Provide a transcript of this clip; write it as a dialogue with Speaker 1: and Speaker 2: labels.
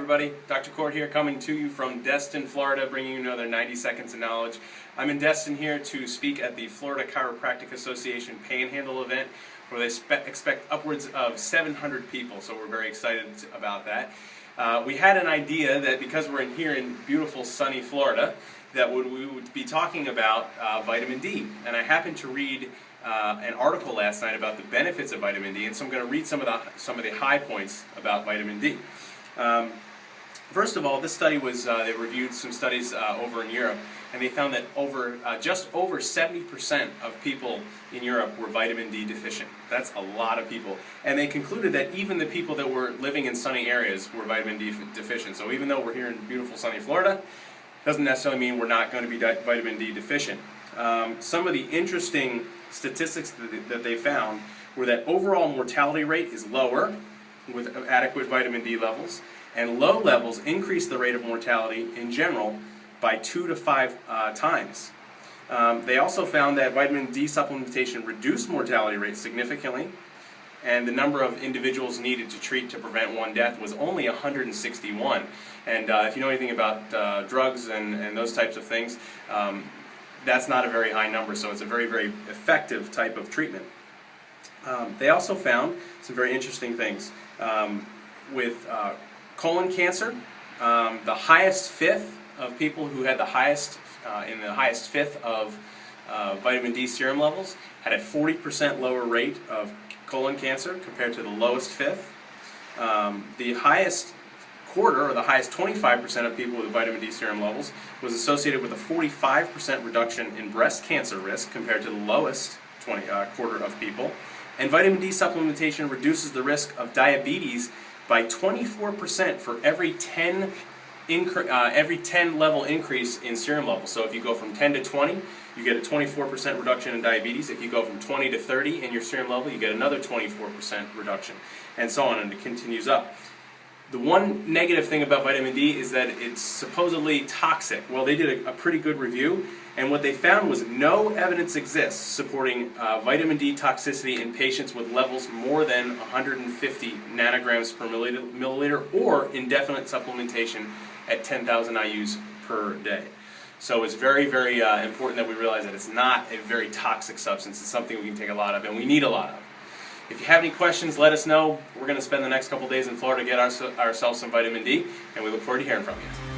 Speaker 1: everybody. Dr. Court here, coming to you from Destin, Florida, bringing you another 90 seconds of knowledge. I'm in Destin here to speak at the Florida Chiropractic Association Panhandle event, where they expect upwards of 700 people, so we're very excited about that. We had an idea that because we're here in beautiful sunny Florida, that we would be talking about vitamin D. And I happened to read an article last night about the benefits of vitamin D, and so I'm going to read some of the high points about vitamin D. First of all, this study was, they reviewed some studies over in Europe, and they found that just over 70% of people in Europe were vitamin D deficient. That's a lot of people. And they concluded that even the people that were living in sunny areas were vitamin D deficient. So even though we're here in beautiful sunny Florida, doesn't necessarily mean we're not going to be vitamin D deficient. Some of the interesting statistics that they found were that overall mortality rate is lower with adequate vitamin D levels, and low levels increase the rate of mortality in general by 2 to 5 times. They also found that vitamin D supplementation reduced mortality rates significantly, and the number of individuals needed to treat to prevent one death was only 161. And if you know anything about drugs and those types of things, that's not a very high number, so it's a very, very effective type of treatment. They also found some very interesting things. With colon cancer, the highest fifth of people who had the highest fifth of vitamin D serum levels had a 40% lower rate of colon cancer compared to the lowest fifth. The highest quarter, or the highest 25% of people with vitamin D serum levels, was associated with a 45% reduction in breast cancer risk compared to the lowest quarter of people. And vitamin D supplementation reduces the risk of diabetes by 24% for every 10 level increase in serum levels. So if you go from 10 to 20, you get a 24% reduction in diabetes. If you go from 20 to 30 in your serum level, you get another 24% reduction, and so on, and it continues up. The one negative thing about vitamin D is that it's supposedly toxic. Well, they did a pretty good review, and what they found was no evidence exists supporting vitamin D toxicity in patients with levels more than 150 nanograms per milliliter or indefinite supplementation at 10,000 IUs per day. So it's very, very important that we realize that it's not a very toxic substance. It's something we can take a lot of, and we need a lot of. If you have any questions, let us know. We're going to spend the next couple days in Florida to get ourselves some vitamin D, and we look forward to hearing from you.